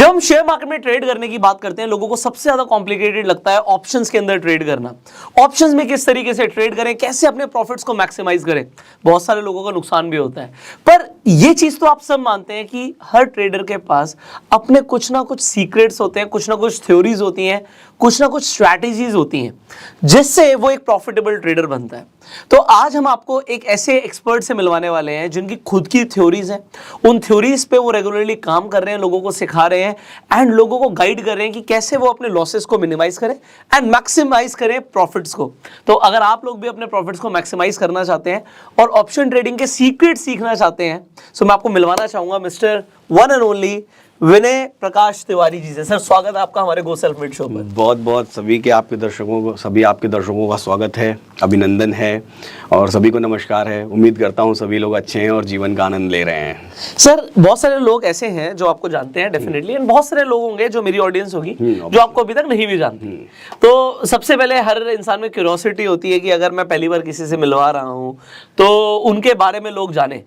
जब हम share market में ट्रेड करने की बात करते हैं, लोगों को सबसे ज्यादा कॉम्प्लिकेटेड लगता है ऑप्शंस के अंदर ट्रेड करना। ऑप्शंस में किस तरीके से ट्रेड करें, कैसे अपने प्रॉफिट्स को मैक्सिमाइज करें। बहुत सारे लोगों का नुकसान भी होता है, पर ये चीज तो आप सब मानते हैं कि हर ट्रेडर के पास अपने कुछ ना कुछ सीक्रेट्स होते हैं, कुछ ना कुछ थ्योरीज होती हैं, कुछ ना कुछ स्ट्रैटेजीज होती हैं, जिससे वो एक प्रॉफिटेबल ट्रेडर बनता है। तो आज हम आपको एक ऐसे एक्सपर्ट से मिलवाने वाले हैं जिनकी खुद की थ्योरीज हैं। उन थ्योरीज पे वो रेगुलरली काम कर रहे हैं, लोगों को सिखा रहे हैं एंड लोगों को गाइड कर रहे हैं कि कैसे वो अपने लॉसेस को मिनिमाइज करें एंड मैक्सिमाइज करें प्रॉफिट्स को। तो अगर आप लोग भी अपने प्रॉफिट्स को मैक्सिमाइज करना चाहते हैं और ऑप्शन ट्रेडिंग के सीक्रेट सीखना चाहते हैं, तो मैं आपको मिलवाना चाहूंगा मिस्टर वन एंड ओनली विनय प्रकाश तिवारी जी से। सर, स्वागत है आपका हमारे गो सेल्फ मेड शो पर। बहुत बहुत सभी आपके दर्शकों का स्वागत है, अभिनंदन है और सभी को नमस्कार है। उम्मीद करता हूँ सभी लोग अच्छे हैं और जीवन का आनंद ले रहे हैं। सर, बहुत सारे लोग ऐसे हैं जो आपको जानते हैं डेफिनेटली, एंड बहुत सारे लोग होंगे जो मेरी ऑडियंस होगी जो आपको अभी तक नहीं भी जानती। तो सबसे पहले हर इंसान में क्यूरियोसिटी होती है कि अगर मैं पहली बार किसी से मिलवा रहा हूँ तो उनके बारे में लोग जाने।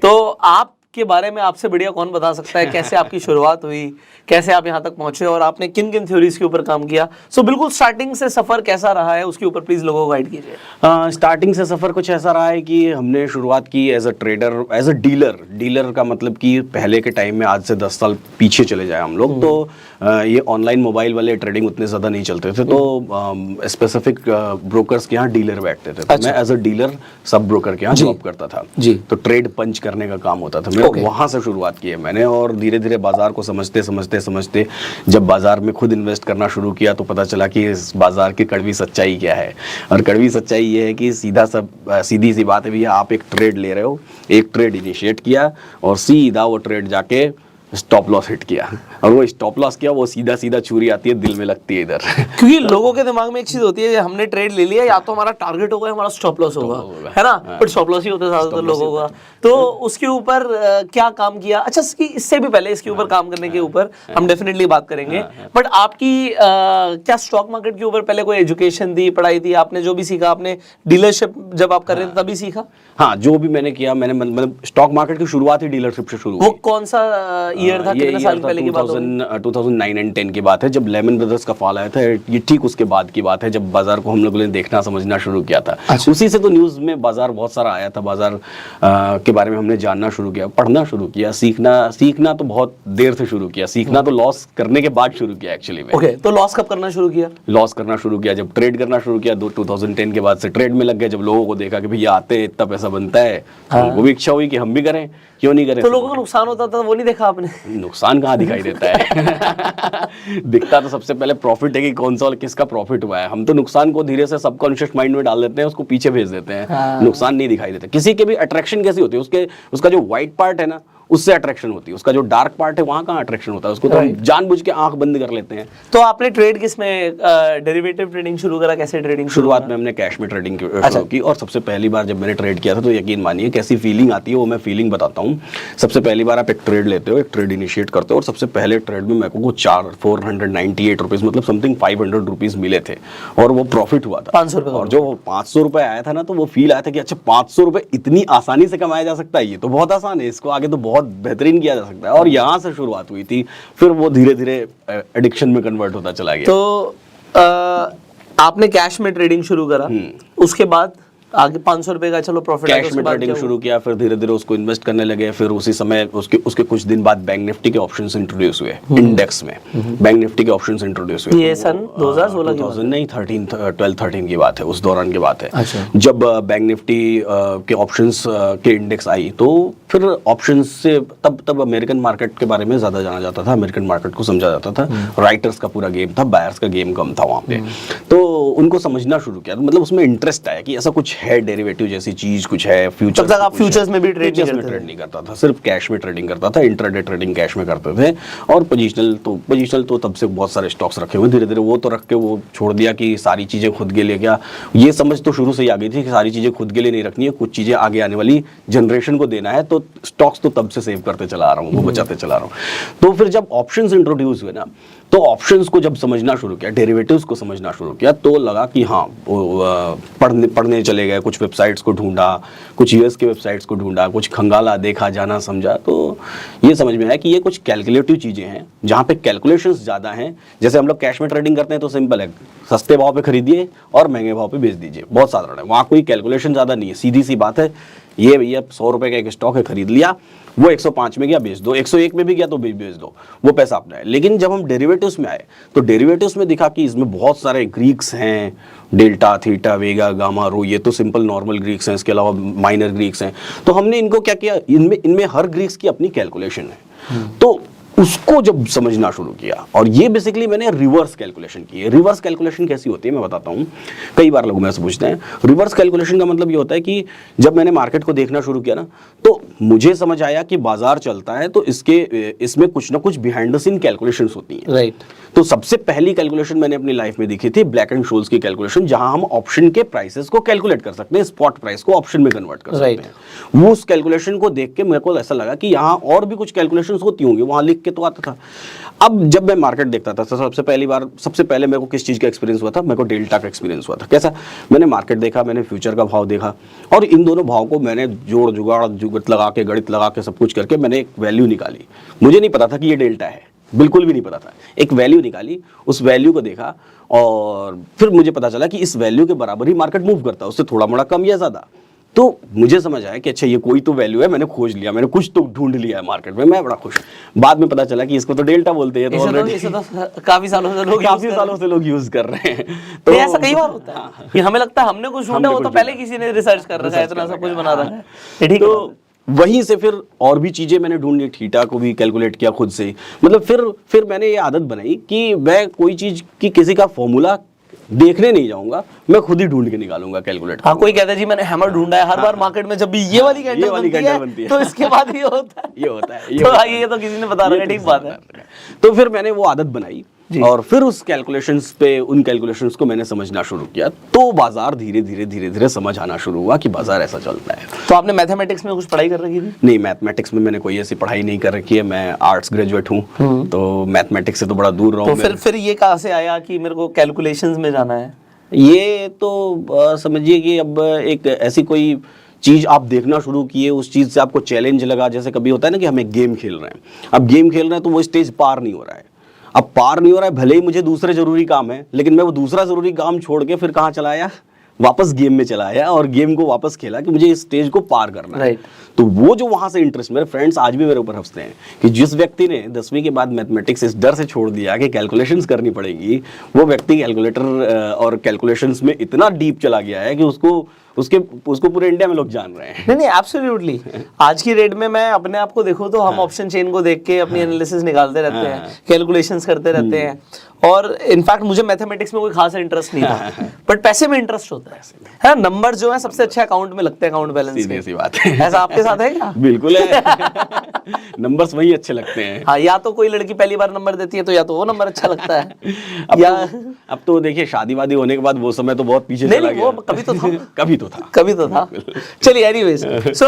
तो आप के बारे में आपसे बढ़िया कौन बता सकता है, कैसे आपकी शुरुआत हुई, कैसे आप यहाँ तक पहुंचे और आपने किन किन थ्योरीज के ऊपर काम किया। सो बिल्कुल स्टार्टिंग से सफर कैसा रहा है उसके ऊपर प्लीज लोगों को गाइड कीजिए। स्टार्टिंग से सफर कुछ ऐसा रहा है कि हमने शुरुआत की as a trader, as a dealer का मतलब कि पहले के टाइम में, आज से 10 साल पीछे चले जाए हम लोग, तो ये ऑनलाइन मोबाइल वाले ट्रेडिंग उतने ज़्यादा नहीं चलते थे। तो स्पेसिफिक ब्रोकर्स के यहाँ डीलर बैठते थे। तो मैं as a dealer sub broker के यहाँ जॉब करता था। तो ट्रेड पंच करने का काम होता था। वहां से शुरुआत की है मैंने और धीरे धीरे बाजार को समझते जब बाजार में खुद इन्वेस्ट करना शुरू किया तो पता चला कि इस बाजार की कड़वी सच्चाई क्या है। और कड़वी सच्चाई ये है कि सीधी सी बात है भैया, आप एक ट्रेड ले रहे हो, एक ट्रेड इनिशिएट किया और सीधा वो ट्रेड जाके स्टॉप लॉस हिट किया, और वो स्टॉप लॉस किया, वो सीधा छुरी आती है, दिल में लगती है इधर। क्योंकि लोगों के दिमाग में एक चीज होती है, हमने ट्रेड ले लिया, या तो हमारा टारगेट होगा, हमारा स्टॉप लॉस होगा, है ना। बट स्टॉप लॉस ही होता है ज्यादातर लोगों का। तो उसके ऊपर क्या काम किया। अच्छा, इससे भी पहले इसके ऊपर काम करने के ऊपर हम डेफिनेटली बात करेंगे, बट आपकी क्या स्टॉक मार्केट के ऊपर पहले कोई एजुकेशन थी, पढ़ाई थी, आपने जो भी सीखा आपने डीलरशिप जब आप कर रहे थे तभी सीखा? हाँ, जो भी मैंने किया, मैंने मतलब स्टॉक मार्केट की शुरुआत ही डीलरशिप से शुरू हुई। वो कौन सा ईयर था, कितने साल पहले की बात होगी? 2009 एंड 10 की बात है, जब लेमन ब्रदर्स का फॉल आया था। ये ठीक उसके बाद की बात है, जब बाजार को हम लोगों ने देखना समझना शुरू किया था। उसी से तो न्यूज़ में बाजार बहुत सारा आया था, बाजार के बारे में हमने जानना शुरू किया, पढ़ना शुरू किया, सीखना तो बहुत देर से शुरू किया। सीखना तो लॉस करने के बाद शुरू किया एक्चुअली में। ओके, तो लॉस कब करना शुरू किया? लॉस करना शुरू किया जब ट्रेड करना शुरू किया। 2010 के बाद से ट्रेड में लग गए। जब लोगों को देखा कि भैया आते हैं, इतना पैसा बनता है, वो भी इच्छा हुई कि हम भी करें, क्यों नहीं करें। तो लोगों को नुकसान होता था, वो नहीं देखा आपने? नुकसान कहाँ दिखाई देता है। दिखता तो सबसे पहले प्रॉफिट है कि कौन सा और किसका प्रॉफिट हुआ है। हम तो नुकसान को धीरे से सबकॉन्शियस माइंड में डाल देते हैं, उसको पीछे भेज देते हैं। नुकसान नहीं दिखाई देता। किसी के भी अट्रैक्शन कैसी होती है, उसका जो व्हाइट पार्ट है ना, उससे अट्रैक्शन होती है। उसका जो डार्क पार्ट है, वहां कहाँ अट्रैक्शन होता है, उसको तो हम जानबूझ के आंख बंद कर लेते हैं। तो आपने ट्रेड किसमें, डेरिवेटिव ट्रेडिंग शुरू करा, कैसे ट्रेडिंग? शुरुआत में हमने कैश में ट्रेडिंग शुरू की। और सबसे पहली बार जब मैंने ट्रेड किया था, तो यकीन मानिए कैसी फीलिंग आती है, वो मैं फीलिंग बताता हूँ। सबसे पहली बार आप एक ट्रेड लेते हो, एक ट्रेड इनिशिएट करते हो, और सबसे पहले ट्रेड में मेरे को 498 रुपीज, मतलब समथिंग 500 रुपीज मिले थे, और वो प्रॉफिट हुआ था 500 रुपए। और जो 500 रुपए आया था ना, तो वो फील आया था कि अच्छा 500 रुपए इतनी आसानी से कमाया जा सकता है, ये तो बहुत आसान है, इसको आगे तो बहुत बेहतरीन किया जा सकता है। और यहाँ से शुरुआत हुई थी, फिर वो धीरे धीरे एडिक्शन में कन्वर्ट होता चला गया। तो आपने कैश में ट्रेडिंग शुरू करा, उसके बाद आगे 500 रुपए का चलो प्रॉफिट कैश में ट्रेडिंग शुरू किया, फिर धीरे धीरे उसको इन्वेस्ट करने लगे। फिर उसी समय उसके कुछ दिन बाद बैंक निफ्टी के ऑप्शंस इंट्रोड्यूस हुए इंडेक्स में। बैंक निफ्टी के ऑप्शंस इंट्रोड्यूस हुए, ये सन 2016 नहीं 12-13 की बात है, उस दौरान की बात है। जब बैंक निफ्टी के ऑप्शंस के इंडेक्स आई, तो फिर ऑप्शंस से तब अमेरिकन मार्केट के बारे में ज्यादा जाना जाता था, अमेरिकन मार्केट को समझा जाता था। राइटर्स का पूरा गेम था, बायर्स का गेम कम था वहाँ पे। तो उनको समझना शुरू किया, मतलब उसमें इंटरेस्ट आया कि ऐसा कुछ है, डेरिवेटिव जैसी चीज कुछ है। फ्यूचर, तब तक आप फ्यूचर्स में भी ट्रेड नहीं करता था, सिर्फ कैश में ट्रेडिंग करता था। इंट्राडे ट्रेडिंग कैश में करते थे, और पोजिशनल तो तब से बहुत सारे स्टॉक्स रखे हुए। धीरे धीरे वो तो रख के वो छोड़ दिया कि सारी चीजें खुद के लिए, क्या ये समझ तो शुरू से ही आ गई थी कि सारी चीजें खुद के लिए नहीं रखनी है, कुछ चीजें आगे आने वाली जनरेशन को देना है। तो स्टॉक्स तो तब से सेव करते चला आ रहा हूँ, वो बचाते चला रहा हूँ। तो फिर जब ऑप्शंस इंट्रोड्यूस हुए ना, तो ऑप्शंस को जब समझना शुरू किया, डेरिवेटिव्स को समझना शुरू किया, तो लगा कि हाँ, पढ़ने चले गए, कुछ वेबसाइट्स को ढूंढा, कुछ यूएस के वेबसाइट्स को ढूंढा, कुछ खंगाला, देखा, जाना, समझा, तो ये समझ में आया कि ये कुछ कैलकुलेटिव चीज़ें हैं जहाँ पे कैलकुलेशंस ज़्यादा हैं। जैसे हम लोग कैश में ट्रेडिंग करते हैं तो सिंपल है, सस्ते भाव पे खरीदिए और महंगे भाव पे बेच दीजिए, बहुत साधारण है। वहाँ कोई कैलकुलेशन ज़्यादा नहीं है, सीधी सी बात है। ये भैया 100 रुपये का एक स्टॉक है, खरीद लिया, वो 105 में गया बेच दो, 101 में भी गया तो बेच दो, वो पैसा अपना है। लेकिन जब हम डेरिवेटिव्स में आए तो डेरिवेटिव्स में दिखा कि इसमें बहुत सारे ग्रीक्स हैं, डेल्टा, थीटा, वेगा, गामा, रो, ये तो सिंपल नॉर्मल ग्रीक्स हैं, इसके अलावा माइनर ग्रीक्स हैं। तो हमने इनको क्या किया, इनमें हर ग्रीक्स की अपनी कैलकुलेशन है, तो उसको जब समझना शुरू किया, और ये बेसिकली मैंने रिवर्स कैलकुलेशन की है। रिवर्स कैलकुलेशन कैसी होती है मैं बताता हूँ। कई बार लोग मुझसे पूछते हैं, रिवर्स कैलकुलेशन का मतलब ये होता है कि जब मैंने मार्केट को देखना शुरू किया ना, तो मुझे समझ आया कि बाजार चलता है तो इसमें कुछ ना कुछ बिहाइंड द सीन कैलकुलेशंस होती हैं। राइट। तो सबसे पहली कैलकुलेशन मैंने अपनी लाइफ में देखी थी ब्लैक एंड शोल्स की कैलकुलेशन, जहां हम ऑप्शन के प्राइसेस को कैलकुलेट कर सकते हैं, स्पॉट प्राइस को ऑप्शन में कन्वर्ट कर सकते हैं। वो उस कैलकुलेशन को देख के मेरे को ऐसा लगा कि यहाँ और भी कुछ कैलकुलेशंस होती होंगी, वहां लिख के तो आता था। अब जब मैं मार्केट देखता था तो सबसे पहले मेरे को किस चीज़ का एक्सपीरियंस हुआ था, मेरे को डेल्टा का एक्सपीरियंस हुआ था। कैसा, मैंने मार्केट देखा, मैंने फ्यूचर का भाव देखा, और इन दोनों भाव को मैंने जोड़ जुगाड़ जुगत लगा के, गणित लगा के, सब कुछ करके मैंने एक वैल्यू निकाली। मुझे नहीं पता था कि ये डेल्टा है, बिल्कुल भी नहीं पता था। एक वैल्यू निकाली, उस वैल्यू को देखा, और फिर मुझे पता चला कि इस वैल्यू के बराबर ही मार्केट मूव करता है, उससे थोड़ा मोड़ा कम या ज़्यादा। तो मुझे समझ आया कि अच्छा ये कोई तो वैल्यू है, मैंने खोज लिया, मैंने कुछ तो ढूंढ लिया है मार्केट में, मैं बड़ा खुश। बाद में पता चला कि इसको तो डेल्टा बोलते हैं, तो ऑलरेडी काफी सालों से लोग यूज कर रहे हैं। तो ऐसा कई बार होता है कि हमें लगता है हमने कुछ ढूंढा, वो तो पहले किसी ने रिसर्च कर रखा है, इतना सब कुछ बना रखा है। ठीक, तो वहीं से फिर और भी चीजें मैंने ढूंढी, थीटा को भी कैलकुलेट किया खुद से। मतलब फिर मैंने ये आदत बनाई कि मैं कोई चीज की किसी का फॉर्मूला देखने नहीं जाऊंगा, मैं खुद ही ढूंढ के निकालूंगा कैलकुलेट। हाँ, कोई कहता है जी मैंने हैमर ढूंढा है, हर बार मार्केट में जब भी ये वाली कैंडल बनती है तो इसके बाद ये होता है, ये तो किसी ने बता रखा है। ठीक बात है। तो फिर मैंने वो आदत बनाई, और फिर उन कैलकुलेशंस को मैंने समझना शुरू किया, तो बाजार धीरे धीरे समझ आना शुरू हुआ कि बाजार ऐसा चलता है। तो आपने मैथमेटिक्स में कुछ पढ़ाई कर रखी थी? नहीं, मैथमेटिक्स में मैंने कोई ऐसी पढ़ाई नहीं कर रखी है, मैं आर्ट्स ग्रेजुएट हूँ, तो मैथमेटिक्स से तो बड़ा दूर रहा हूँ। तो फिर ये कहाँ से आया कि मेरे को कैलकुलेशंस में जाना है? ये तो समझिए कि अब एक ऐसी कोई चीज़ आप देखना शुरू किए, उस चीज़ से आपको चैलेंज लगा। जैसे कभी होता है ना कि हम एक गेम खेल रहे हैं, अब गेम खेल रहे हैं तो वो स्टेज पार नहीं हो रहा है, अब पार नहीं हो रहा है, भले ही मुझे दूसरे ज़रूरी काम है, लेकिन मैं वो दूसरा ज़रूरी काम छोड़ के फिर कहाँ चला आया, वापस गेम में चला आया, और गेम को वापस खेला कि मुझे इस स्टेज को पार करना है। तो वो जो वहाँ से इंटरेस्ट, मेरे फ्रेंड्स आज भी मेरे ऊपर हंसते हैं कि जिस व्यक्ति ने 10वीं के बाद मैथमेटिक्स इस डर से छोड़ दिया कि कैलकुलेशंस करनी पड़ेगी, वो व्यक्ति कैलकुलेटर और कैलकुलेशंस में इतना डीप चला गया है कि उसको पूरे इंडिया में लोग जान रहे हैं। नहीं, एब्सोल्युटली। आज की डेट में मैं अपने आप को देखूं तो हम ऑप्शन चेन को देख के अपनी एनालिसिस निकालते रहते हैं, कैलकुलेशंस करते रहते हैं, और इनफैक्ट मुझे मैथमेटिक्स में कोई खास इंटरेस्ट नहीं था, बट पैसे में इंटरेस्ट होता है। नंबर जो है सबसे अच्छा अकाउंट में लगते हैं, अकाउंट बैलेंस। सीधी सी बात है। ऐसा आपके साथ है क्या? बिल्कुल है। नंबर्स वही अच्छे लगते हैं। हाँ, या तो कोई लड़की पहली बार नंबर देती है तो या तो वो नंबर अच्छा लगता है। अब तो देखिए शादी वादी होने के बाद वो समय तो बहुत पीछे चला गया। वो कभी तो था। चलिए, एनीवेज, सो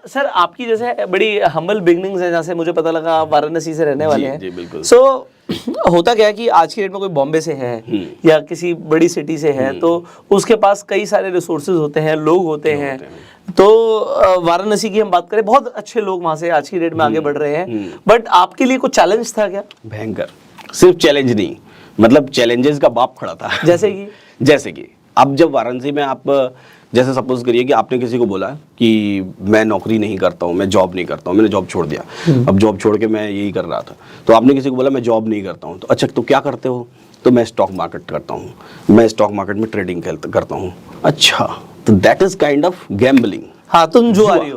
सर आपकी जैसे बड़ी हम्बल बिगिनिंग्स है, जहाँ से मुझे पता लगा आप वाराणसी से रहने वाले हैं। जी बिल्कुल। सो होता क्या है कि आज की डेट में कोई बॉम्बे से है या किसी बड़ी सिटी से है, तो उसके पास कई सारे रिसोर्सेज होते हैं, लोग होते हैं। तो वाराणसी की हम बात करें, बहुत अच्छे लोग वहां से आज की डेट में आगे बढ़ रहे हैं, बट आपके लिए कुछ चैलेंज था क्या? भयंकर। सिर्फ चैलेंज नहीं, मतलब चैलेंजेस का बाप खड़ा था। जैसे कि अब जब वाराणसी में आप जैसे सपोज करिए कि आपने किसी को बोला कि मैं नौकरी नहीं करता हूँ, मैं जॉब नहीं करता हूँ, मैंने जॉब छोड़ दिया, अब जॉब छोड़ के मैं यही कर रहा था, तो आपने किसी को बोला मैं जॉब नहीं करता हूँ, तो अच्छा तो क्या करते हो? तो मैं स्टॉक मार्केट करता हूँ, मैं स्टॉक मार्केट में ट्रेडिंग करता हूँ। अच्छा, तो that is kind of gambling. हाँ, तुम जुआरी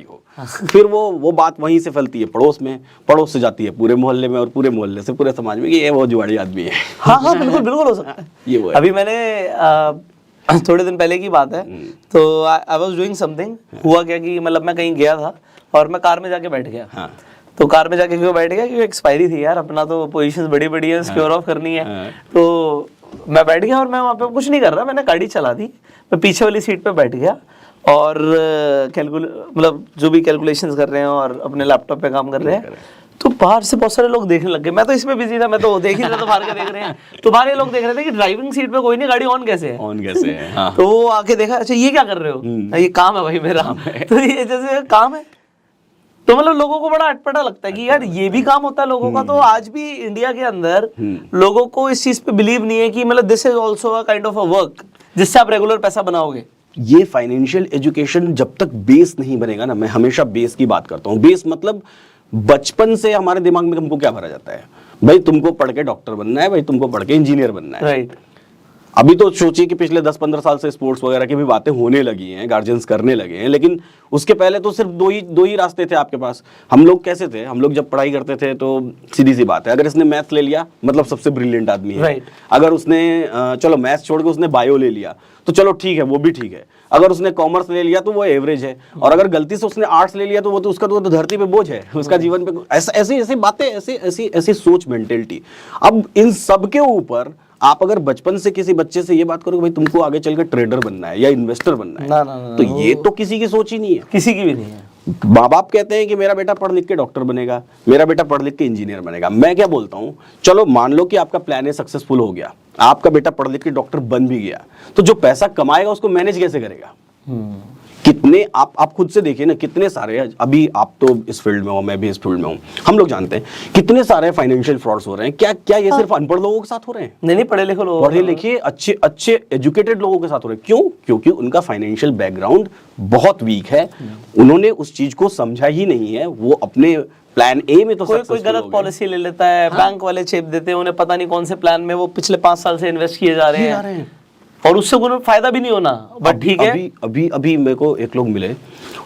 हो। फिर वो बात वहीं से फैलती है पड़ोस में, पड़ोस से जाती है पूरे मोहल्ले में, और पूरे मोहल्ले से पूरे समाज में कि ये वो जुआड़ी आदमी है। हाँ, बिल्कुल हो सकता है। ये वो है। अभी मैंने थोड़े दिन पहले की बात है, तो आई वाज डूइंग समथिंग, हुआ क्या कि मतलब मैं कहीं गया था और मैं कार में जाके बैठ गया। तो कार में जाके क्यों बैठ गया? क्योंकि एक्सपायरी थी यार, अपना तो पोजीशंस बड़ी है, सिक्योर ऑफ करनी है। तो मैं बैठ गया और मैं वहाँ पे कुछ नहीं कर रहा, मैंने गाड़ी चला दी, मैं पीछे वाली सीट पे बैठ गया और मतलब जो भी कैलकुलेशंस कर रहे हैं और अपने लैपटॉप पे काम कर रहे हैं। तो बाहर से बहुत सारे लोग देखने लग गए, मैं तो इसमें बिजी था, मैं तो देख ही रहा था, बाहर के देख रहे हैं, तो बाहर लोग देख रहे थे कि ड्राइविंग सीट पे कोई नहीं, गाड़ी ऑन कैसे है, ऑन कैसे है। हाँ। तो वो आके देखा, अच्छा ये क्या कर रहे हो, ये काम है भाई मेरा, तो ये जैसे काम है, तो मतलब लोगों को बड़ा अटपटा लगता है कि यार ये भी काम होता है लोगों का। तो आज भी इंडिया के अंदर लोगों को इस चीज पे बिलीव नहीं है कि मतलब this is also a kind of a work जिससे आप रेगुलर पैसा बनाओगे। ये फाइनेंशियल एजुकेशन जब तक बेस नहीं बनेगा ना, मैं हमेशा बेस की बात करता हूँ। बेस मतलब बचपन से हमारे दिमाग में हमको क्या भरा जाता है, भाई तुमको पढ़ के डॉक्टर बनना है, भाई तुमको पढ़ के इंजीनियर बनना है। राइट। अभी तो सोचिए कि पिछले 10-15 साल से स्पोर्ट्स वगैरह की भी बातें होने लगी हैं, गार्जियंस करने लगे हैं, लेकिन उसके पहले तो सिर्फ दो ही रास्ते थे आपके पास। हम लोग कैसे थे, हम लोग जब पढ़ाई करते थे तो सीधी सी बात है, अगर इसने मैथ्स ले लिया मतलब सबसे ब्रिलियंट आदमी है। Right. अगर उसने चलो मैथ्स छोड़ के उसने बायो ले लिया तो चलो ठीक है, वो भी ठीक है। अगर उसने कॉमर्स ले लिया तो वो एवरेज है, और अगर गलती से उसने आर्ट्स ले लिया तो वो तो उसका तो धरती पे बोझ है, उसका जीवन पे ऐसी बातें, ऐसी सोच, मेंटेलिटी। अब इन सब के ऊपर आप अगर बचपन से किसी बच्चे से ये बात करोगे भाई तुमको आगे चलकर ट्रेडर बनना है या इन्वेस्टर बनना है, ना, तो ये तो किसी की सोच ही नहीं है, किसी की भी नहीं है। माँ बाप कहते हैं कि मेरा बेटा पढ़ लिख के डॉक्टर बनेगा, मेरा बेटा पढ़ लिख के इंजीनियर बनेगा। मैं क्या बोलता हूँ, चलो मान लो कि आपका प्लान है सक्सेसफुल हो गया, आपका बेटा पढ़ लिख के डॉक्टर बन भी गया, तो जो पैसा कमाएगा उसको मैनेज कैसे करेगा? कितने आप खुद से देखिए ना, कितने सारे, अभी आप तो इस फील्ड में हो, मैं भी इस फील्ड में हूँ, हम लोग जानते हैं कितने सारे फाइनेंशियल फ्रॉड्स हो रहे हैं। क्या ये सिर्फ अनपढ़ लोगों के साथ हो रहे हैं? नहीं, पढ़े लिखे लोग, पढ़े लिखे अच्छे एजुकेटेड लोगों के साथ हो रहे हैं। क्यों? क्योंकि उनका फाइनेंशियल बैकग्राउंड बहुत वीक है, उन्होंने उस चीज को समझा ही नहीं है, वो अपने प्लान ए में तो कोई गलत पॉलिसी ले लेता है, बैंक वाले चेप देते हैं उन्हें, पता नहीं कौन से प्लान में वो पिछले 5 साल से इन्वेस्ट किए जा रहे हैं और उससे उन्हें फायदा भी नहीं होना, बट ठीक है। अभी मेरे को एक लोग मिले,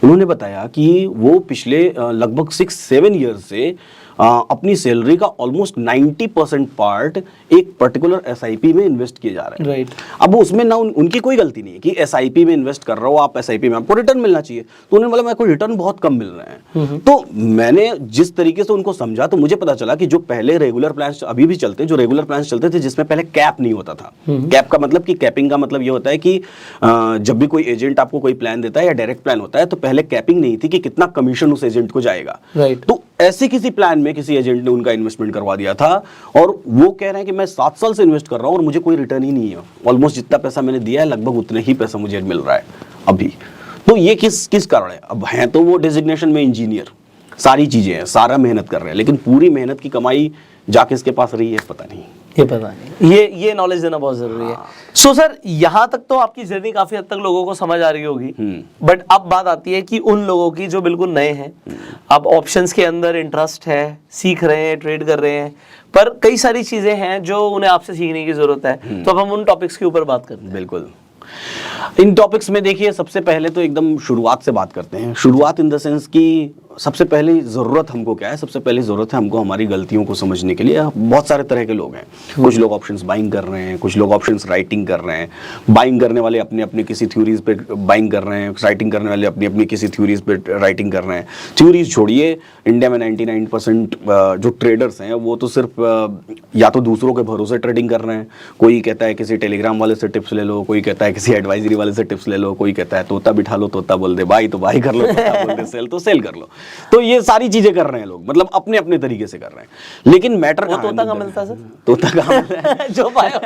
उन्होंने बताया कि वो पिछले लगभग 6-7 ईयर से अपनी सैलरी का ऑलमोस्ट 90% पार्ट एक पर्टिकुलर एसआईपी में इन्वेस्ट किए जा रहे हैं। राइट। अब उसमें ना उनकी कोई गलती नहीं है कि एसआईपी में इन्वेस्ट कर रहा हो आप, एसआईपी में आपको रिटर्न मिलना चाहिए, तो उन्होंने बोला मेरे को रिटर्न बहुत कम मिल रहे हैं। तो मैंने जिस तरीके से उनको समझा तो मुझे पता चला कि जो पहले रेगुलर प्लान अभी भी चलते हैं, जो रेगुलर प्लान चलते थे जिसमें पहले कैप नहीं होता था। कैप का मतलब कि कैपिंग का मतलब ये होता है कि जब भी कोई एजेंट आपको कोई प्लान देता है या डायरेक्ट प्लान होता है तो पहले कैपिंग नहीं थी कि कितना कमीशन उस एजेंट को जाएगा। राइट। तो ऐसे किसी प्लान में किसी एजेंट ने उनका इन्वेस्टमेंट करवा दिया था और वो कह रहे हैं कि मैं 7 साल से इन्वेस्ट कर रहा हूं और मुझे कोई रिटर्न ही नहीं है, ऑलमोस्ट जितना पैसा मैंने दिया है लगभग उतने ही पैसा मुझे मिल रहा है अभी। तो ये किस कारण है? अब हैं तो वो डेजिग्नेशन में इंजीनियर, सारी चीजें हैं, सारा मेहनत कर रहे हैं, लेकिन पूरी मेहनत की कमाई जा किसके पास रही है पता नहीं, ये पता नहीं। ये नॉलेज देना बहुत जरूरी है। सो सर, यहाँ तक तो आपकी जर्नी काफी हद तक लोगों को समझ आ रही होगी, बट अब बात आती है कि उन लोगों की जो बिल्कुल नए हैं, अब ऑप्शंस के अंदर इंटरेस्ट है, सीख रहे हैं, ट्रेड कर रहे हैं, पर कई सारी चीजें हैं जो उन्हें आपसे सीखने की जरूरत है, तो अब हम उन टॉपिक्स के ऊपर बात करते हैं। बिल्कुल। इन टॉपिक्स में देखिए सबसे पहले तो एकदम शुरुआत से बात करते हैं। शुरुआत इन द सेंस कि सबसे पहली ज़रूरत हमको क्या है? सबसे पहली ज़रूरत है हमको हमारी गलतियों को समझने के लिए। बहुत सारे तरह के लोग हैं, कुछ लोग ऑप्शंस बाइंग कर रहे हैं, कुछ लोग ऑप्शंस राइटिंग कर रहे हैं। बाइंग करने वाले अपने अपने किसी थ्योरीज पे बाइंग कर रहे हैं, राइटिंग करने वाले अपनी अपनी किसी थ्योरीज पे राइटिंग कर रहे हैं। थ्योरीज छोड़िए, इंडिया में 99% जो ट्रेडर्स हैं वो तो सिर्फ या तो दूसरों के भरोसे ट्रेडिंग कर रहे हैं। कोई कहता है किसी टेलीग्राम वाले से टिप्स ले लो, कोई कहता है किसी एडवाइजरी वाले से टिप्स ले लो, कोई कहता है तोता बिठा लो, तोता बोल दे बाई तो बाई कर लो, तोता बोल दे सेल तो सेल कर लो। तो ये सारी चीजें कर रहे हैं लोग, मतलब अपने अपने तरीके से कर रहे हैं। लेकिन मैटर तोता कहाँ मिलता है सर? तोता कहाँ मिलता है? जो पाया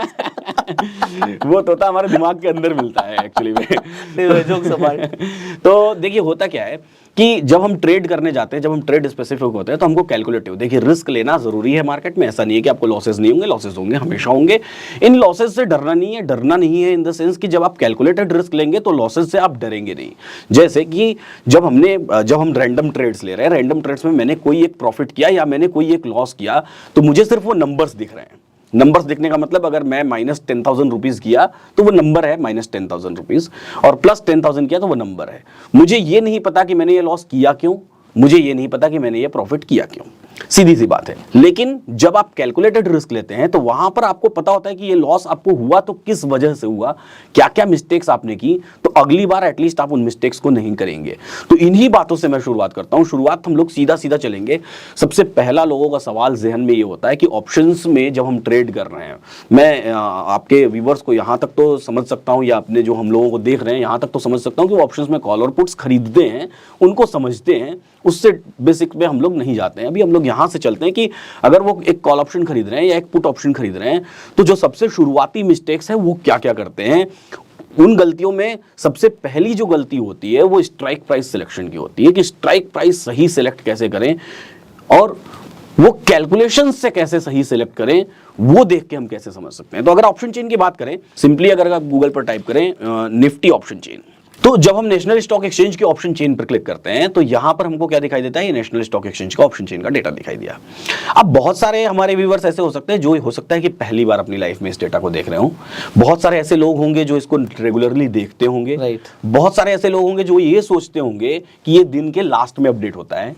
वो तोता हमारे दिमाग के अंदर मिलता है एक्चुअली में। जोक सपाट। तो देखिए होता क्या है कि जब हम ट्रेड करने जाते हैं, जब हम ट्रेड स्पेसिफिक होते हैं तो हमको कैलकुलेटिव, देखिए रिस्क लेना जरूरी है मार्केट में। ऐसा नहीं है कि आपको लॉसेस नहीं होंगे, लॉसेस होंगे, हमेशा होंगे। इन लॉसेस से डरना नहीं है, डरना नहीं है इन द सेंस कि जब आप कैलकुलेटेड रिस्क लेंगे तो लॉसेस से आप डरेंगे नहीं। जैसे कि जब हम रैंडम ट्रेड्स ले रहे हैं, रैंडम ट्रेड्स में मैंने कोई एक प्रॉफिट किया या मैंने कोई एक लॉस किया, तो मुझे सिर्फ वो नंबर्स दिख रहे हैं। नंबर्स दिखने का मतलब अगर मैं -10,000 रुपीज किया तो वो नंबर है -10,000 रुपीज, और +10,000 किया तो वो नंबर है। मुझे ये नहीं पता कि मैंने ये लॉस किया क्यों, मुझे ये नहीं पता कि मैंने ये प्रॉफिट किया क्यों, सीधी सी बात है। लेकिन जब आप कैलकुलेटेड रिस्क लेते हैं तो वहां पर आपको पता होता है कि ये लॉस आपको हुआ तो किस वजह से हुआ, क्या क्या मिस्टेक्स आपने की, तो अगली बार एटलीस्ट आप उन मिस्टेक्स को नहीं करेंगे। तो इन्हीं बातों से मैं शुरुआत करता हूं। शुरुआत हम लोग सीधा सीधा चलेंगे। सबसे पहला लोगों का सवाल जहन में ये होता है कि ऑप्शंस में जब हम ट्रेड कर रहे हैं, मैं आपके व्यूवर्स को यहां तक तो समझ सकता हूं या अपने जो हम लोगों को देख रहे हैं यहां तक तो समझ सकता हूं कि ऑप्शंस में कॉल और पुट्स खरीदते हैं, उनको समझते हैं, उससे बेसिक में हम लोग नहीं जाते हैं। अभी हम लोग यहां से चलते हैं कि अगर वो एक कॉल ऑप्शन खरीद रहे हैं या एक पुट ऑप्शन खरीद रहे हैं, तो जो सबसे शुरुआती मिस्टेक्स है वो क्या क्या करते हैं। उन गलतियों में सबसे पहली जो गलती होती है वो स्ट्राइक प्राइस सिलेक्शन की होती है कि स्ट्राइक प्राइस सही सिलेक्ट कैसे करें और वो कैलकुलेशन से कैसे सही सिलेक्ट करें, वो देख के हम कैसे समझ सकते हैं। तो अगर ऑप्शन चेन की बात करें, सिंपली अगर आप गूगल पर टाइप करें निफ्टी ऑप्शन चेन, तो जब हम नेशनल स्टॉक एक्सचेंज के ऑप्शन चेन पर क्लिक करते हैं तो यहां पर हमको क्या दिखाई देता है, ये नेशनल स्टॉक एक्सचेंज का ऑप्शन चेन का डेटा दिखाई दिया। अब बहुत सारे हमारे व्यूअर्स ऐसे हो सकते हैं जो हो सकता है कि पहली बार अपनी लाइफ में इस डेटा को देख रहे हो, बहुत सारे ऐसे लोग होंगे जो इसको रेगुलरली देखते होंगे, राइट। बहुत सारे ऐसे लोग होंगे जो ये सोचते होंगे कि ये दिन के लास्ट में अपडेट होता है,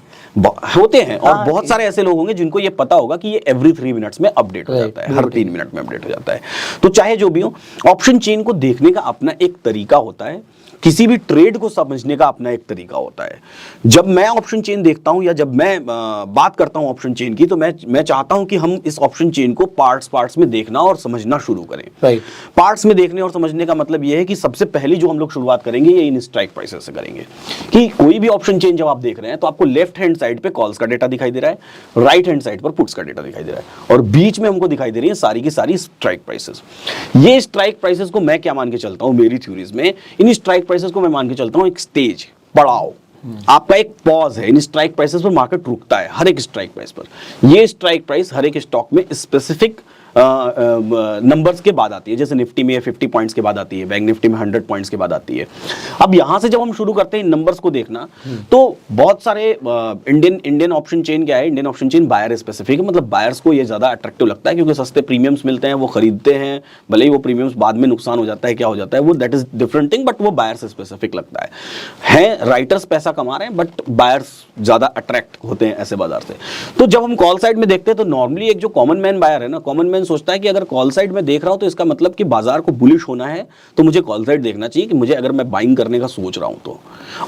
होते हैं, और बहुत सारे ऐसे लोग होंगे जिनको ये पता होगा कि ये एवरी 3 मिनट्स में अपडेट हो जाता है, हर 3 मिनट में अपडेट हो जाता है। तो चाहे जो भी हो, ऑप्शन चेन को देखने का अपना एक तरीका होता है, किसी भी ट्रेड को समझने का अपना एक तरीका होता है। जब मैं ऑप्शन चेन देखता हूं या जब मैं बात करता हूं ऑप्शन चेन की, तो मैं चाहता हूं कि हम इस ऑप्शन चेन को पार्ट्स में देखना और समझना शुरू करें। राइट। पार्ट्स में देखने और समझने का मतलब यह है कि सबसे पहली जो हम लोग शुरुआत करेंगे ये इन स्ट्राइक प्राइसेस से करेंगे। कि कोई भी ऑप्शन चेन जब आप देख रहे हैं तो आपको लेफ्ट हैंड साइड पे कॉल्स का डेटा दिखाई दे रहा है, राइट हैंड साइड पर पुट्स का डेटा दिखाई दे रहा है, और बीच में हमको दिखाई दे रही है सारी की सारी स्ट्राइक प्राइसेस। ये स्ट्राइक प्राइसेस को मैं क्या मान के चलता हूं, मेरी थ्योरीज में इन स्ट्राइक प्राइसेस को मैं मान के चलता हूं एक स्टेज, पड़ाव, आपका एक पॉज है। इन स्ट्राइक प्राइसेस पर मार्केट रुकता है, हर एक स्ट्राइक प्राइस पर। ये स्ट्राइक प्राइस हर एक स्टॉक में स्पेसिफिक नंबर्स के बाद आती है, जैसे निफ्टी में 50 पॉइंट्स के बाद आती है, बैंक निफ्टी में 100 पॉइंट्स के बाद आती है। अब यहां से जब हम शुरू करते हैं इन नंबर्स को देखना, तो बहुत सारे इंडियन ऑप्शन चेन क्या है, Indian option chain buyer specific है, मतलब बायर्स को ये ज्यादा अट्रैक्टिव लगता है क्योंकि सस्ते प्रीमियम्स मिलते हैं, वो खरीदते हैं, भले ही वो प्रीमियम्स बाद में नुकसान हो जाता है, क्या हो जाता है वो that is different thing, but वो बायर्स स्पेसिफिक लगता है। राइटर्स पैसा कमा रहे हैं बट बायर्स ज्यादा अट्रैक्ट होते हैं ऐसे बाजार से। तो जब हम कॉल साइड में देखते हैं तो नॉर्मली एक जो कॉमन मैन बायर है ना, कॉमन मैन सोचता है कि अगर कॉल साइड में देख रहा हूं तो इसका मतलब कि बाजार को बुलिश होना है, तो मुझे कॉल साइड देखना चाहिए कि मुझे अगर मैं बाइंग करने का सोच रहा हूं तो।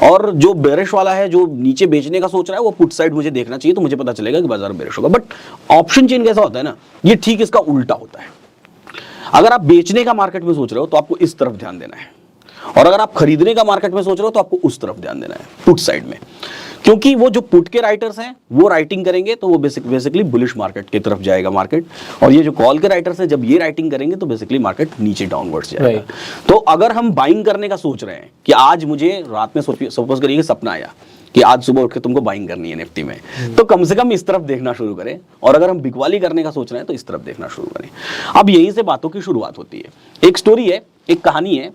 और जो बेरिश वाला है, जो नीचे बेचने का सोच रहा है, वो पुट साइड मुझे देखना चाहिए, तो मुझे पता चलेगा कि बाजार बेरिश होगा। बट ऑप्शन चेन कैसा होता है ना, ये ठीक इसका उल्टा होता है। अगर आप बेचने का मार्केट में सोच रहे हो तो आपको इस तरफ ध्यान देना है, और अगर आप खरीदने का मार्केट में सोच रहे हो तो आपको उस तरफ ध्यान देना है, पुट साइड में। क्योंकि वो जो पुट के राइटर्स हैं वो राइटिंग करेंगे तो वो बेसिकली बुलिश मार्केट की तरफ जाएगा मार्केट, और ये जो कॉल के राइटर्स हैं जब ये राइटिंग करेंगे तो बेसिकली मार्केट नीचे डाउनवर्ड्स जाएगा। तो अगर हम बाइंग करने का सोच रहे हैं कि आज मुझे रात में सपोज करिए सपना आया कि आज सुबह उठ के तुमको बाइंग करनी है निफ्टी में, तो कम से कम इस तरफ देखना शुरू करें, और अगर हम बिकवाली करने का सोच रहे हैं तो इस तरफ देखना शुरू करें। अब यहीं से बातों की शुरुआत होती है। एक स्टोरी है, एक कहानी है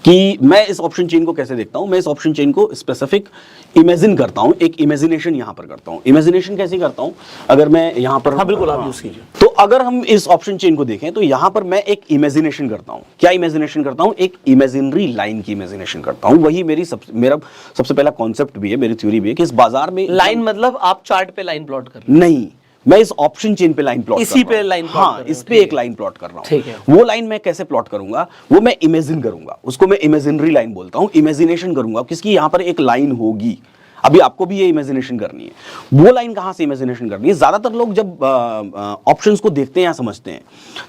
कि मैं इस ऑप्शन चेन को कैसे देखता हूं। मैं इस ऑप्शन चेन को स्पेसिफिक इमेजिन करता हूं, एक इमेजिनेशन यहां पर करता हूं। इमेजिनेशन कैसे करता हूं, अगर मैं यहां पर, हाँ बिल्कुल, आप यूज कीजिए। तो अगर हम इस ऑप्शन चेन को देखें तो यहां पर मैं एक इमेजिनेशन करता हूं। क्या इमेजिनेशन करता हूं, एक इमेजिनरी लाइन की इमेजिनेशन करता हूं। वही मेरा सबसे पहला कॉन्सेप्ट भी है, मेरी थ्योरी भी है कि इस बाजार में लाइन मतलब आप चार्ट पे लाइन प्लॉट कर रहे हैं? नहीं, मैं इस ऑप्शन चेन पे लाइन प्लॉट इसी पे लाइन प्लॉट हाँ, इस पे एक लाइन प्लॉट कर रहा हूं। ठीक है। वो लाइन मैं कैसे प्लॉट करूंगा, वो मैं इमेजिन करूंगा, उसको मैं इमेजिनरी लाइन बोलता हूं। इमेजिनेशन करूंगा किसकी, यहां पर एक लाइन होगी, अभी आपको भी ये इमेजिनेशन करनी है। वो लाइन कहां से इमेजिनेशन करनी है, ज्यादातर लोग जब ऑप्शंस को देखते हैं या समझते हैं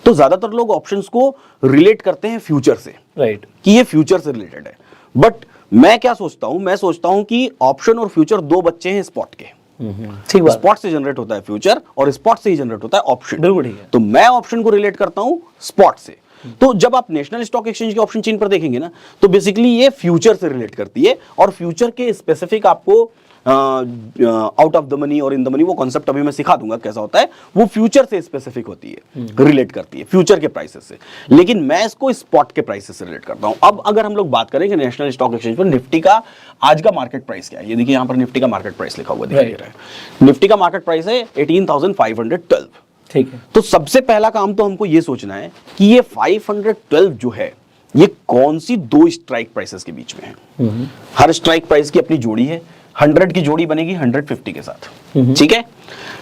तो ज्यादातर लोग ऑप्शंस को रिलेट करते हैं फ्यूचर से, राइट, कि ये फ्यूचर से रिलेटेड है। बट मैं क्या सोचता हूं, मैं सोचता हूं कि ऑप्शन और फ्यूचर दो बच्चे हैं स्पॉट के। ठीक बात। स्पॉट से जनरेट होता है फ्यूचर और स्पॉट से ही जनरेट होता है ऑप्शन। बिल्कुल ठीक है। तो मैं ऑप्शन को रिलेट करता हूं स्पॉट से। तो जब आप नेशनल स्टॉक एक्सचेंज के ऑप्शन चेन पर देखेंगे ना, तो बेसिकली ये फ्यूचर से रिलेट करती है, और फ्यूचर के स्पेसिफिक आपको आउट ऑफ द मनी और इन द मनी, वो कॉन्सेप्ट अभी मैं सिखा दूंगा कैसा होता है। वो फ्यूचर से स्पेसिफिक होती है, रिलेट करती है फ्यूचर के प्राइसेस से, लेकिन मैं इसको स्पॉट के प्राइसेस से रिलेट करता हूं। अब अगर हम लोग बात करें कि नेशनल स्टॉक एक्सचेंज पर निफ्टी का आज का मार्केट प्राइस क्या है, ये देखिए यहां पर निफ्टी का मार्केट प्राइस लिखा हुआ दिखाई दे रहा है। निफ्टी का मार्केट प्राइस है 18,512। ठीक है। तो सबसे पहला काम तो हमको ये सोचना है कि ये 512 जो है ये कौन सी दो स्ट्राइक प्राइसेस के बीच में है। हर स्ट्राइक प्राइस की अपनी जोड़ी है। 100 की जोड़ी बनेगी 150 के साथ, ठीक है।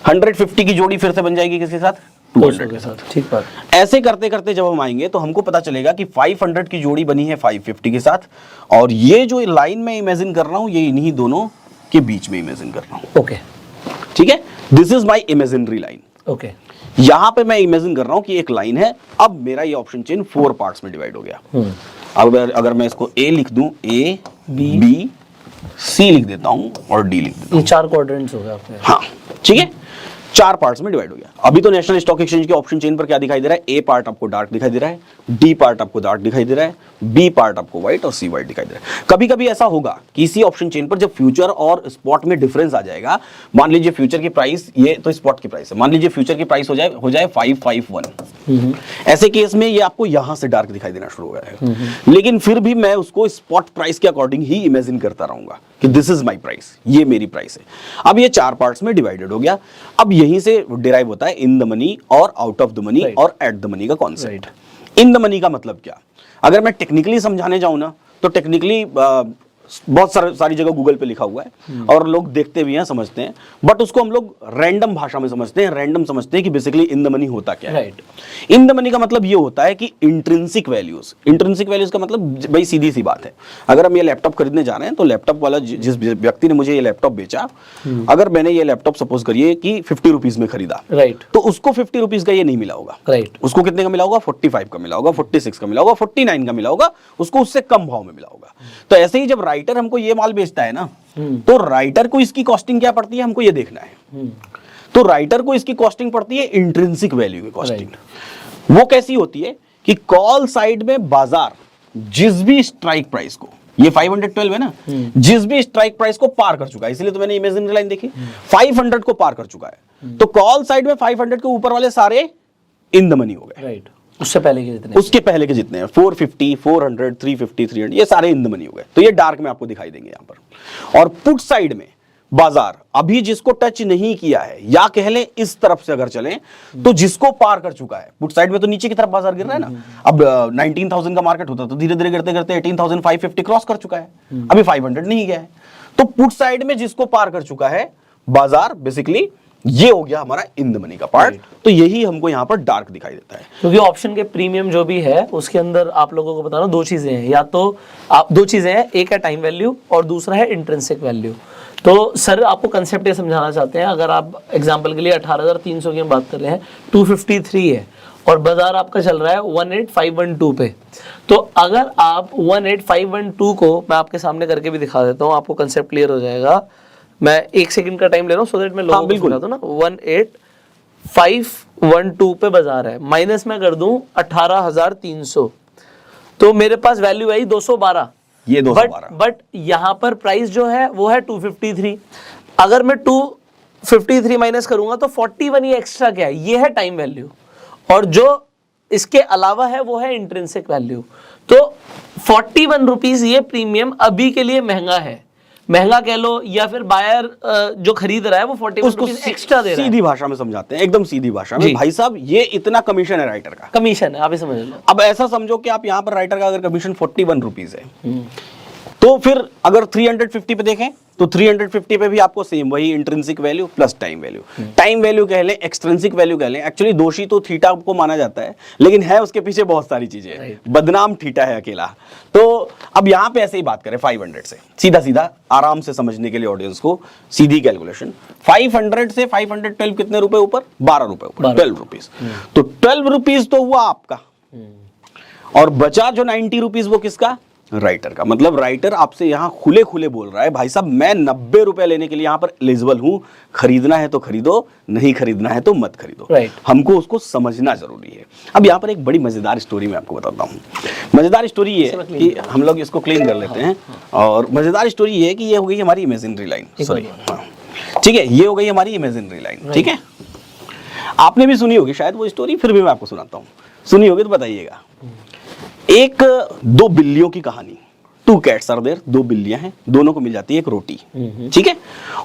150 की जोड़ी फिर से बन जाएगी किसके साथ, 200 के साथ। ठीक बात। ऐसे करते करते जब हम आएंगे तो हमको पता चलेगा कि 500 की जोड़ी बनी है 550 के साथ, और ये जो लाइन में इमेजिन कर रहा हूं ये इन्हीं दोनों के बीच में इमेजिन कर रहा हूं। ओके, ठीक है, this is my imaginary line. Okay, यहां पे मैं इमेजिन कर रहा हूं कि एक लाइन है। अब मेरा ये ऑप्शन चेन 4 पार्ट्स में डिवाइड हो गया। अब अगर मैं इसको ए लिख दूं, ए बी सी लिख देता हूं और डी लिख देता हूं, ये 4 क्वाड्रेंट्स हो गए आपके। हाँ ठीक है। 4 पार्ट्स में डिवाइड हो गया। अभी तो नेशनल स्टॉक एक्सचेंज के ऑप्शन चेन पर क्या दिखाई दे रहा है, ए पार्ट आपको डार्क दिखाई दे रहा है, डी पार्ट आपको डार्क दिखाई दे रहा है, बी पार्ट आपको व्हाइट और सी व्हाइट दिखाई दे रहा है। कभी कभी ऐसा होगा कि इसी ऑप्शन चेन पर जब फ्यूचर और स्पॉट में डिफरेंस आ जाएगा, मान लीजिए फ्यूचर की प्राइस ये तो स्पॉट की प्राइस है, मान लीजिए फ्यूचर की प्राइस हो जाए 551, ऐसे केस में ये आपको यहां से डार्क दिखाई देना शुरू हो जाएगा, लेकिन फिर भी मैं उसको स्पॉट प्राइस के अकॉर्डिंग ही इमेजिन करता रहूंगा कि दिस इज माई प्राइस, ये मेरी प्राइस है। अब ये 4 पार्ट्स में डिवाइडेड हो गया। अब यहीं से डिराइव होता है इन द मनी और आउट ऑफ द मनी और एट द मनी का कॉन्सेप्ट। इन द मनी का मतलब क्या, अगर मैं टेक्निकली समझाने जाऊं ना तो टेक्निकली बहुत सारी जगह गूगल पे लिखा हुआ है और लोग देखते भी हैं, समझते हैं, बट उसको हम लोग रैंडम भाषा में समझते हैं, रैंडम समझते हैं कि बेसिकली इन द मनी होता क्या है। इन द मनी का मतलब ये होता है कि इंट्रिंसिक वैल्यूज, इंट्रिंसिक वैल्यूज का मतलब भाई सीधी सी बात है, अगर हम ये लैपटॉप खरीदने जा रहे हैं तो लैपटॉप वाला जिस व्यक्ति ने मुझे ये लैपटॉप बेचा, अगर मैंने ये लैपटॉप सपोज करिए कि 50 रुपीज में खरीदा, तो उसको 50 रुपीज का ये नहीं मिला होगा, उसको कितने का मिला होगा, 45 का मिला होगा, 46 का मिला होगा, 49 का मिला होगा, उसको उससे कम भाव में मिला होगा। तो ऐसे ही जब राइटर हमको ये माल बेचता है ना, तो राइटर को इसकी कॉस्टिंग क्या पड़ती है, हमको ये देखना है। तो राइटर को इसकी कॉस्टिंग पड़ती है इंट्रिंसिक वैल्यू की कॉस्टिंग। वो कैसी होती है कि कॉल साइड में बाजार जिस भी स्ट्राइक प्राइस को, ये 512 है ना, जिस भी स्ट्राइक प्राइस को पार कर चुका है, इसलिए तो मैंने इमेजिनरी लाइन देखी, 500 को पार कर चुका है, तो कॉल साइड में 500 के ऊपर वाले सारे इन द मनी हो गए। उससे पहले के जितने, उसके पहले के जितने हैं 450, 400, 350, 300, ये सारे इन द मनी हो गए। तो ये डार्क में आपको दिखाई देंगे यहां पर। और पुट साइड में बाजार अभी जिसको टच नहीं किया है, या कह लें इस तरफ से अगर चलें तो जिसको पार कर चुका है, पुट साइड में तो नीचे की तरफ बाजार गिर रहा है ना, अब 19,000 का मार्केट होता तो धीरे धीरे गिरते गिरते 18,550 क्रॉस कर चुका है, अभी 500 नहीं गया है। तो पुट साइड में जिसको पार कर चुका है बाजार, बेसिकली ये हो गया हमारा इन द मनी का पार्ट। तो यही हमको यहाँ पर डार्क दिखाई देता है, क्योंकि ऑप्शन के प्रीमियम जो भी है उसके अंदर आप लोगों को बताना 2 चीजें हैं, या तो आप 2 चीजें हैं, एक है टाइम वैल्यू और दूसरा है इंट्रिंसिक वैल्यू। तो सर आपको कंसेप्ट ये समझाना चाहते हैं, अगर आप एग्जांपल के लिए 18,300 की हम बात कर रहे हैं, 253 है और बाजार आपका चल रहा है 18,512 पे, तो अगर आप 18,512 को मैं आपके सामने करके भी दिखा देता हूँ, आपको कंसेप्ट क्लियर हो जाएगा। मैं 1 सेकंड का टाइम ले रहा हूँ सो दैट मैं लोगों को समझा दूं ना। 18,512 पे बाजार है, माइनस में कर दूं 18,300, तो मेरे पास वैल्यू आई 212, ये 212। बट यहाँ पर प्राइस जो है वो है 253। अगर मैं 253 माइनस करूंगा तो 41 ये एक्स्ट्रा क्या है, ये है टाइम वैल्यू, और जो इसके अलावा है वो है इंट्रिंसिक वैल्यू। तो 41 रुपीज ये प्रीमियम अभी के लिए महंगा है, महंगा कह लो, या फिर बायर जो खरीद रहा है वो 41 रुपीज एक्स्ट्रा दे रहा है। सीधी भाषा में समझाते हैं, एकदम सीधी भाषा में, भाई साहब ये इतना कमीशन है राइटर का, कमीशन है, आप ही समझ लो। अब ऐसा समझो कि आप यहाँ पर राइटर का अगर कमीशन 41 रुपीज है, तो फिर अगर 350 पे देखें तो 350 पे भी आपको सेम वही intrinsic value plus time value, time value कह लें, एक्सट्रिंसिक वैल्यू कह लें। एक्चुअली दोषी तो थीटा को माना जाता है, लेकिन है उसके पीछे बहुत सारी चीजें, बदनाम थीटा है अकेला। तो अब यहाँ पे ऐसे ही बात करें 500 से, सीधा सीधा आराम से समझने के लिए ऑडियंस को सीधी कैलकुलेशन, 500 से 512 कितने रुपए ऊपर, 12 रुपए ऊपर, 12 रुपीज। तो 12 रुपीज तो हुआ आपका, और बचा जो 90 रुपीज वो किसका, राइटर का। मतलब राइटर आपसे यहां खुले खुले बोल रहा है, भाई साहब मैं 90 रुपए लेने के लिए यहां पर एलिजिबल हूं, खरीदना है तो खरीदो, नहीं खरीदना है तो मत खरीदो। हमको उसको समझना जरूरी है। अब यहां पर एक बड़ी मजेदार स्टोरी मैं आपको बताता हूं। मजेदार स्टोरी ये है कि हम लोग इसको क्लीन कर लेते हैं, और मजेदार स्टोरी ये है कि ये हो गई हमारी इमेजिनरी लाइन, सॉरी ठीक है, ये हो गई हमारी इमेजिनरी लाइन, ठीक है। आपने भी सुनी होगी शायद वो स्टोरी, फिर भी मैं आपको सुनाता हूँ, सुनी होगी तो बताइएगा। एक 2 बिल्लियों की कहानी, 2 cats are there, 2 बिल्लियां हैं, दोनों को मिल जाती है एक रोटी, ठीक है,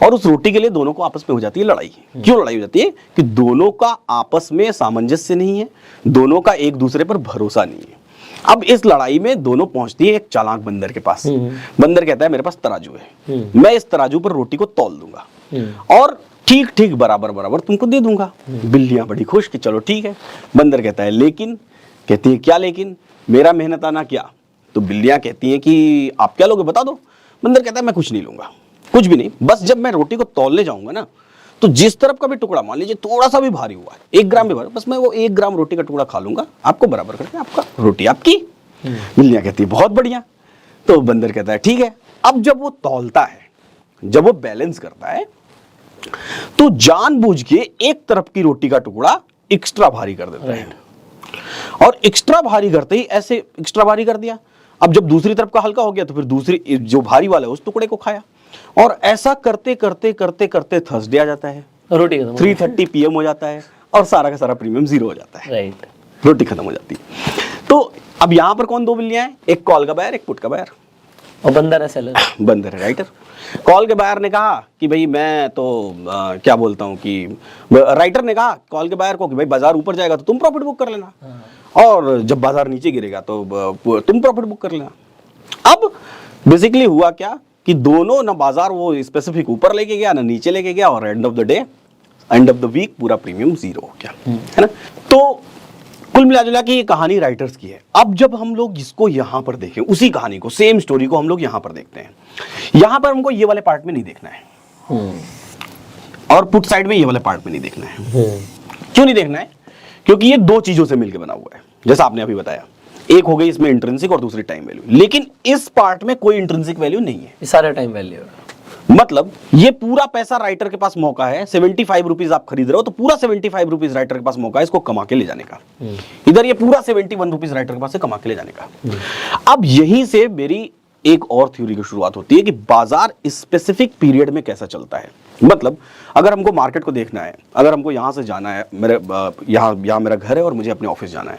और उस रोटी के लिए दोनों को आपस में हो जाती है लड़ाई। क्यों लड़ाई हो जाती है, कि दोनों का आपस में सामंजस्य नहीं है, दोनों का एक दूसरे पर भरोसा नहीं है। अब इस लड़ाई में दोनों पहुंचती है एक चालाक बंदर के पास। बंदर कहता है मेरे पास तराजू है, मैं इस तराजू पर रोटी को तौल दूंगा और ठीक ठीक बराबर बराबर तुमको दे दूंगा। बिल्लियां बड़ी खुश कि चलो ठीक है। बंदर कहता है लेकिन, कहती है क्या लेकिन, मेरा मेहनत आना क्या। तो बिल्लियां कहती हैं कि आप क्या लोगे बता दो। बंदर कहता है मैं कुछ नहीं लूंगा, कुछ भी नहीं, बस जब मैं रोटी को तौलने जाऊंगा ना, तो जिस तरफ का भी टुकड़ा मान लीजिए थोड़ा सा भी भारी हुआ है, 1 ग्राम भी भारी, बस मैं वो 1 ग्राम रोटी का टुकड़ा खा लूंगा, आपको बराबर करके आपका रोटी आपकी। बिल्लियां कहती है बहुत बढ़िया। तो बंदर कहता है ठीक है। अब जब वो तौलता है, जब वो बैलेंस करता है, तो जानबूझ के एक तरफ की रोटी का टुकड़ा एक्स्ट्रा भारी कर देता है, और एक्स्ट्रा भारी करते ही ऐसे एक्स्ट्रा भारी कर दिया। अब जब दूसरी तरफ का हल्का हो गया तो फिर दूसरी जो भारी वाला है उस टुकड़े को खाया, और ऐसा करते करते करते करते थर्सडे आ जाता है, रोटी खत्म, 3:30 PM हो जाता है, और सारा का सारा प्रीमियम 0 हो जाता है, राइट। रोटी खत्म हो जाती है। तो अब यहां पर कौन दो बिल्लियां हैं? एक कॉल का बायर, एक पुट का बायर। और बंदर है सेलर, बंदर है राइटर। कॉल के बायर ने कहा कि भाई मैं तो क्या बोलता हूँ कि राइटर ने कहा कॉल के बायर को कि भाई बाजार ऊपर जाएगा तो तुम प्रॉफिट बुक कर लेना, और जब बाजार नीचे गिरेगा तो तुम प्रॉफिट बुक कर लेना। अब बेसिकली हुआ क्या कि दोनों ना बाजार वो स्पेसिफिक ऊपर लेके गया ना नीचे लेके गया, और end of the day, end of the week पूरा प्रीमियम 0 हो गया, है ना। तो कुल मिला जुला के ये कहानी राइटर्स की है। अब जब हम लोग इसको यहां पर देखें, उसी कहानी को, सेम स्टोरी को हम लोग यहां पर देखते हैं, यहां पर हमको ये वाले पार्ट में नहीं देखना है, और पुट साइड में ये वाले पार्ट में नहीं देखना है। क्यों नहीं देखना है? क्योंकि ये दो चीजों से मिलकर बना हुआ है, जैसा आपने अभी बताया। एक हो गई इसमें इंट्रिंसिक और दूसरी टाइम वैल्यू, लेकिन इस पार्ट में कोई इंट्रिंसिक वैल्यू नहीं है, ये सारा टाइम वैल्यू है। मतलब ये पूरा पैसा राइटर के पास मौका है, 75 रुपीज आप खरीद रहे हो तो पूरा 75 रुपीज राइटर के पास मौका है इसको कमा के ले जाने का। इधर ये पूरा 71 रुपीज राइटर के पास से कमा के ले जाने का। अब यहीं से मेरी एक और थ्योरी की शुरुआत होती है कि बाजार स्पेसिफिक पीरियड में कैसा चलता है। मतलब अगर हमको मार्केट को देखना है, अगर हमको यहां से जाना है, मेरे यहाँ मेरा घर है और मुझे अपने ऑफिस जाना है,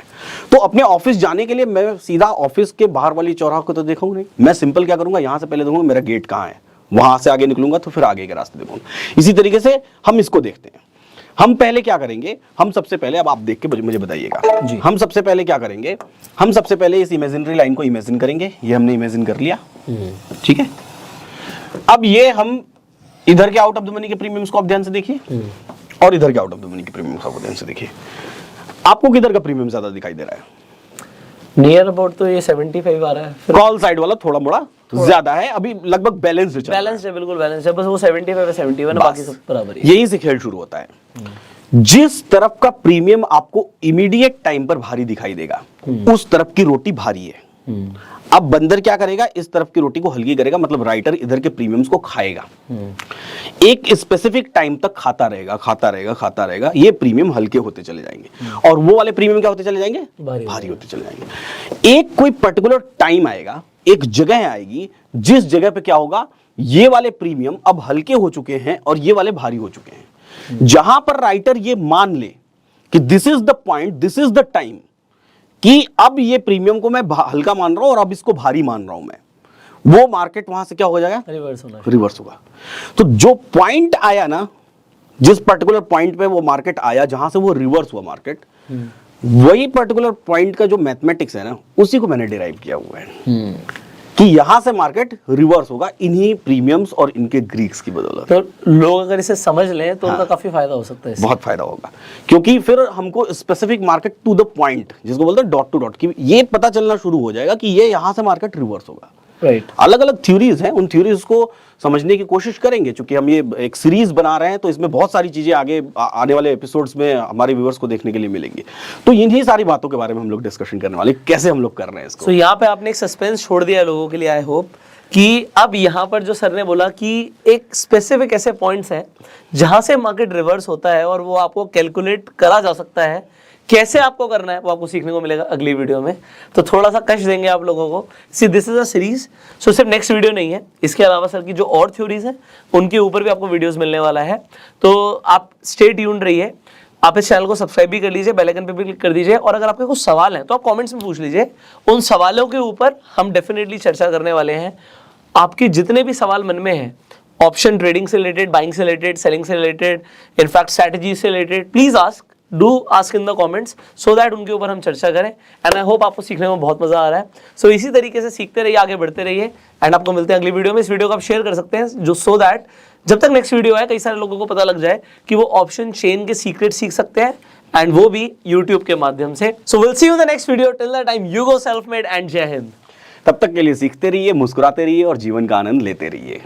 तो अपने ऑफिस जाने के लिए मैं सीधा ऑफिस के बाहर वाली चौराहे को तो देखूंगा नहीं, मैं सिंपल क्या करूंगा, यहां से पहले देखूंगा मेरा गेट कहाँ है, वहां से आगे निकलूंगा तो फिर आगे के रास्ते देखूंगा। इसी तरीके से हम इसको देखते हैं। हम पहले क्या करेंगे, हम सबसे पहले, अब आप देख के मुझे बताइएगा जी, हम सबसे पहले क्या करेंगे, हम सबसे पहले इस इमेजिनरी लाइन को इमेजिन करेंगे। ये हमने इमेजिन कर लिया, ठीक है। अब ये हम इधर के आउट ऑफ द मनी के प्रीमियम्स को आप ध्यान से देखिए, और इधर के आउट ऑफ द मनी के प्रीमियम्स को ध्यान से देखिए। आपको किधर का प्रीमियम ज्यादा दिखाई दे रहा है? नियर अबाउट तो ये 75 आ रहा है, कॉल साइड वाला थोड़ा मोड़ा ज्यादा है, अभी लगभग बैलेंस है, बिल्कुल बैलेंस है, बस वो 75 है, 71 है, बाकी सब बराबर है। यहीं से खेल शुरू होता है। जिस तरफ का प्रीमियम आपको इमीडिएट टाइम पर भारी दिखाई देगा, उस तरफ की रोटी भारी है। अब बंदर क्या करेगा, इस तरफ की रोटी को हल्की करेगा, मतलब राइटर इधर के प्रीमियम्स को खाएगा, एक स्पेसिफिक टाइम तक खाता रहेगा, खाता रहेगा, खाता रहेगा, ये प्रीमियम हल्के होते चले जाएंगे, और वो वाले प्रीमियम क्या होते चले जाएंगे, भारी होते चले जाएंगे। एक कोई पर्टिकुलर टाइम आएगा, एक जगह आएगी, जिस जगह पे क्या होगा, ये वाले प्रीमियम अब हल्के हो चुके हैं और ये वाले भारी हो चुके हैं। जहां पर राइटर ये मान ले कि this is the point, this is the time, कि अब ये प्रीमियम को मैं हल्का मान रहा हूं और अब इसको भारी मान रहा हूं मैं, वो मार्केट वहां से क्या हो जाएगा, रिवर्स होगा। तो जो पॉइंट आया ना, जिस पर्टिकुलर पॉइंट पे वो मार्केट आया, जहां से वो रिवर्स हुआ मार्केट, वही पर्टिकुलर पॉइंट का जो मैथमेटिक्स है ना, उसी को मैंने डिराइव किया हुआ है कि यहां से मार्केट रिवर्स होगा इन्हीं प्रीमियम्स और इनके ग्रीक्स की बदौलत। तो लोग अगर इसे समझ लें तो उनका काफी फायदा हो सकता है, बहुत फायदा होगा, क्योंकि फिर हमको specific market to the point, जिसको बोलते हैं डॉट टू डॉट, की ये पता चलना शुरू हो जाएगा कि ये यहां से मार्केट रिवर्स होगा। अलग अलग थ्योरीज हैं, उन थ्योरीज को समझने की कोशिश करेंगे। क्योंकि हम ये एक सीरीज बना रहे हैं तो इसमें बहुत सारी चीजें आगे आने वाले एपिसोड्स में हमारे व्यूअर्स को देखने के लिए मिलेंगी। तो इन्हीं सारी बातों के बारे में हम लोग डिस्कशन करने वाले, कैसे हम लोग कर रहे हैं इसको। तो यहाँ पे आपने एक सस्पेंस छोड़ दिया लोगों के लिए, आई होप कि अब यहाँ पर जो सर ने बोला कि एक स्पेसिफिक ऐसे पॉइंट्स हैं जहां से मार्केट रिवर्स होता है और वो आपको कैलकुलेट करा जा सकता है, कैसे आपको करना है वो आपको सीखने को मिलेगा अगली वीडियो में। तो थोड़ा सा कष्ट देंगे आप लोगों को। See this is a series, so सिर्फ नेक्स्ट वीडियो नहीं है, इसके अलावा सर की जो और थ्योरीज है उनके ऊपर भी आपको वीडियोस मिलने वाला है। तो आप स्टे ट्यून्ड रहिए, आप इस चैनल को सब्सक्राइब भी कर लीजिए, बेल आइकन पे भी क्लिक कर दीजिए, और अगर आपके कुछ सवाल हैं तो आप कमेंट्स में पूछ लीजिए। उन सवालों के ऊपर हम डेफिनेटली चर्चा करने वाले हैं। आपके जितने भी सवाल मन में हैं, ऑप्शन ट्रेडिंग से रिलेटेड, बाइंग से रिलेटेड, सेलिंग से रिलेटेड, इनफैक्ट स्ट्रैटेजी से related, please do ask in the comments so that उनके ऊपर हम चर्चा करें। एंड आई होप आपको सीखने में बहुत मजा आ रहा है। सो इसी तरीके से सीखते रहिए, आगे बढ़ते रहिए, एंड आपको मिलते हैं अगली वीडियो में। इस वीडियो को आप शेयर कर सकते हैं, जो सो दैट जब तक नेक्स्ट वीडियो आए कई सारे लोगों को पता लग जाए कि वो ऑप्शन चेन के सीक्रेट सीख सकते हैं, एंड वो भी यूट्यूब के माध्यम से। So will see you in the next video, till the time you go self made, and जय हिंद। तब तक के लिए सीखते रहिए, मुस्कुराते रहिए और जीवन का आनंद लेते रहिए।